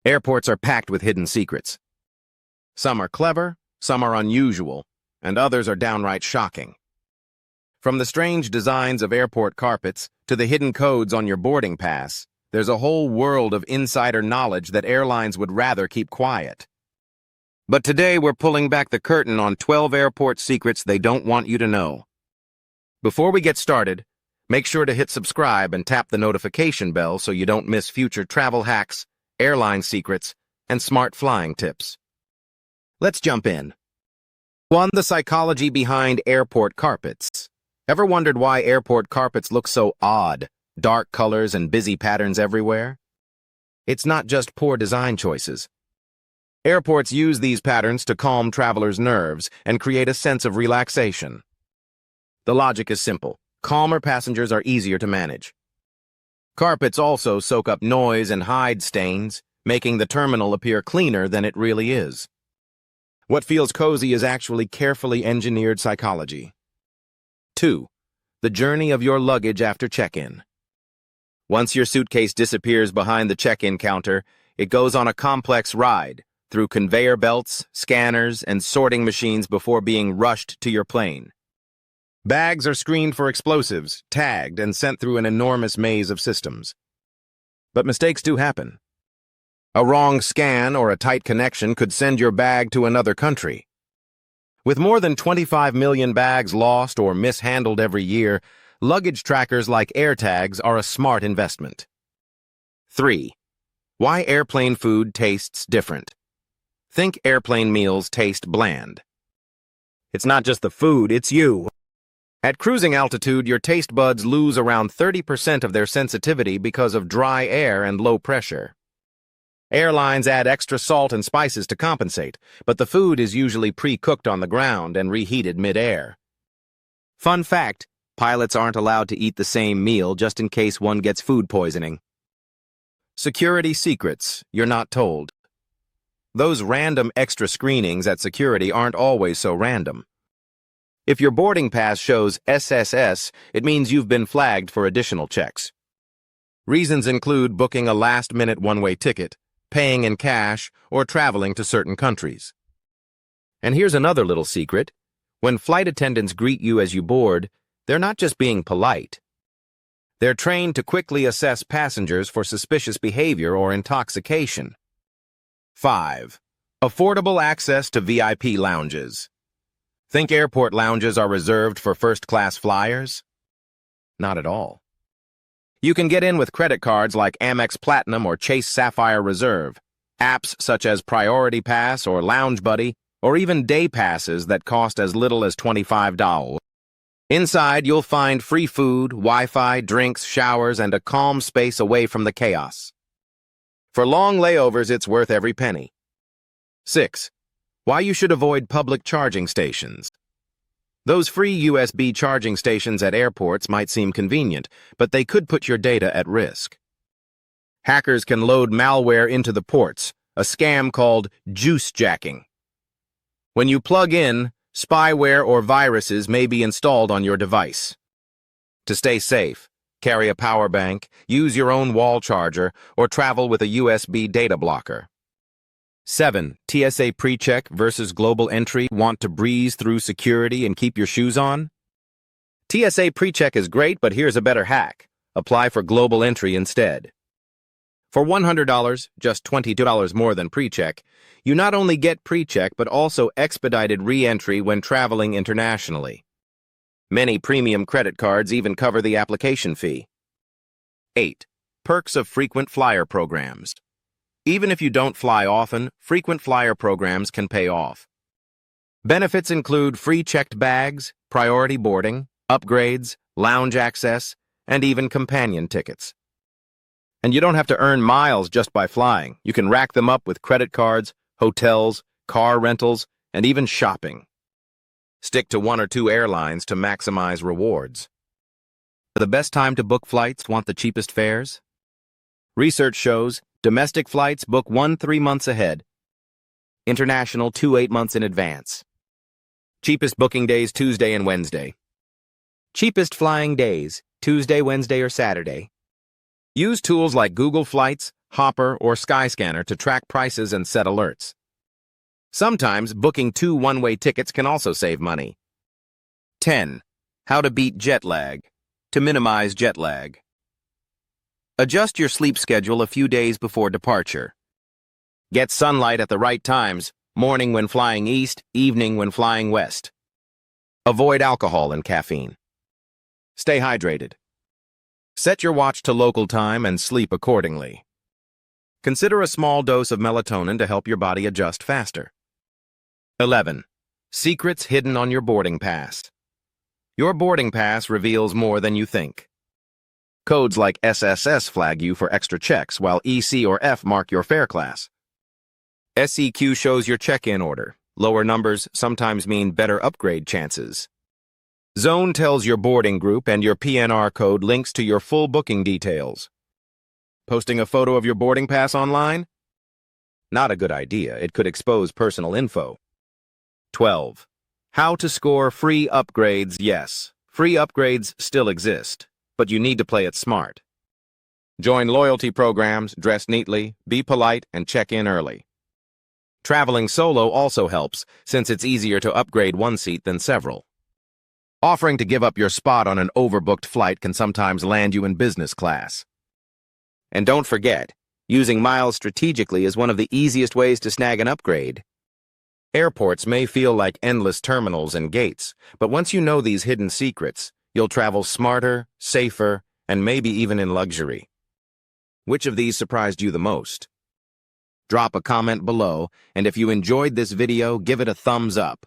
Airports are packed with hidden secrets. Some are clever, some are unusual, and others are downright shocking. From the strange designs of airport carpets to the hidden codes on your boarding pass, there's a whole world of insider knowledge that airlines would rather keep quiet. But today we're pulling back the curtain on 12 airport secrets they don't want you to know. Before we get started, make sure to hit subscribe and tap the notification bell so you don't miss future travel hacks, airline secrets, and smart flying tips. Let's jump in. 1. The psychology behind airport carpets. Ever wondered why airport carpets look so odd, dark colors and busy patterns everywhere? It's not just poor design choices. Airports use these patterns to calm travelers' nerves and create a sense of relaxation. The logic is simple. Calmer passengers are easier to manage. Carpets also soak up noise and hide stains, making the terminal appear cleaner than it really is. What feels cozy is actually carefully engineered psychology. 2. The journey of your luggage after check-in. Once your suitcase disappears behind the check-in counter, it goes on a complex ride through conveyor belts, scanners, and sorting machines before being rushed to your plane. Bags are screened for explosives, tagged, and sent through an enormous maze of systems. But mistakes do happen. A wrong scan or a tight connection could send your bag to another country. With more than 25 million bags lost or mishandled every year, luggage trackers like AirTags are a smart investment. 3. Why airplane food tastes different. Think airplane meals taste bland. It's not just the food, it's you. At cruising altitude, your taste buds lose around 30% of their sensitivity because of dry air and low pressure. Airlines add extra salt and spices to compensate, but the food is usually pre-cooked on the ground and reheated mid-air. Fun fact, pilots aren't allowed to eat the same meal just in case one gets food poisoning. Security secrets you're not told. Those random extra screenings at security aren't always so random. If your boarding pass shows SSS, it means you've been flagged for additional checks. Reasons include booking a last-minute one-way ticket, paying in cash, or traveling to certain countries. And here's another little secret. When flight attendants greet you as you board, they're not just being polite. They're trained to quickly assess passengers for suspicious behavior or intoxication. 5. Affordable access to VIP lounges. Think airport lounges are reserved for first-class flyers? Not at all. You can get in with credit cards like Amex Platinum or Chase Sapphire Reserve, apps such as Priority Pass or Lounge Buddy, or even day passes that cost as little as $25. Inside, you'll find free food, Wi-Fi, drinks, showers, and a calm space away from the chaos. For long layovers, it's worth every penny. 6. Why you should avoid public charging stations. Those free USB charging stations at airports might seem convenient, but they could put your data at risk. Hackers can load malware into the ports, a scam called juice jacking. When you plug in, spyware or viruses may be installed on your device. To stay safe, carry a power bank, use your own wall charger, or travel with a USB data blocker. 7. TSA pre-check versus global entry. Want to breeze through security and keep your shoes on? TSA pre-check is great, but here's a better hack. Apply for global entry instead. For $100, just $22 more than pre-check, you not only get pre-check but also expedited re-entry when traveling internationally. Many premium credit cards even cover the application fee. 8. Perks of frequent flyer programs. Even if you don't fly often, frequent flyer programs can pay off. Benefits include free checked bags, priority boarding, upgrades, lounge access, and even companion tickets. And you don't have to earn miles just by flying. You can rack them up with credit cards, hotels, car rentals, and even shopping. Stick to 1 or 2 airlines to maximize rewards. The best time to book flights. Want the cheapest fares? Research shows domestic flights book 3 months ahead. International 8 months in advance. Cheapest booking days Tuesday and Wednesday. Cheapest flying days Tuesday, Wednesday, or Saturday. Use tools like Google Flights, Hopper, or Skyscanner to track prices and set alerts. Sometimes booking 2 one-way tickets can also save money. 10. How to beat jet lag. To minimize jet lag. Adjust your sleep schedule a few days before departure. Get sunlight at the right times, morning when flying east, evening when flying west. Avoid alcohol and caffeine. Stay hydrated. Set your watch to local time and sleep accordingly. Consider a small dose of melatonin to help your body adjust faster. 11. Secrets hidden on your boarding pass. Your boarding pass reveals more than you think. Codes like SSS flag you for extra checks, while EC or F mark your fare class. SEQ shows your check-in order. Lower numbers sometimes mean better upgrade chances. Zone tells your boarding group, and your PNR code links to your full booking details. Posting a photo of your boarding pass online? Not a good idea. It could expose personal info. 12. How to score free upgrades. Yes, free upgrades still exist, but you need to play it smart. Join loyalty programs, dress neatly, be polite, and check in early. Traveling solo also helps, since it's easier to upgrade one seat than several. Offering to give up your spot on an overbooked flight can sometimes land you in business class. And don't forget, using miles strategically is one of the easiest ways to snag an upgrade. Airports may feel like endless terminals and gates, but once you know these hidden secrets, you'll travel smarter, safer, and maybe even in luxury. Which of these surprised you the most? Drop a comment below, and if you enjoyed this video, give it a thumbs up.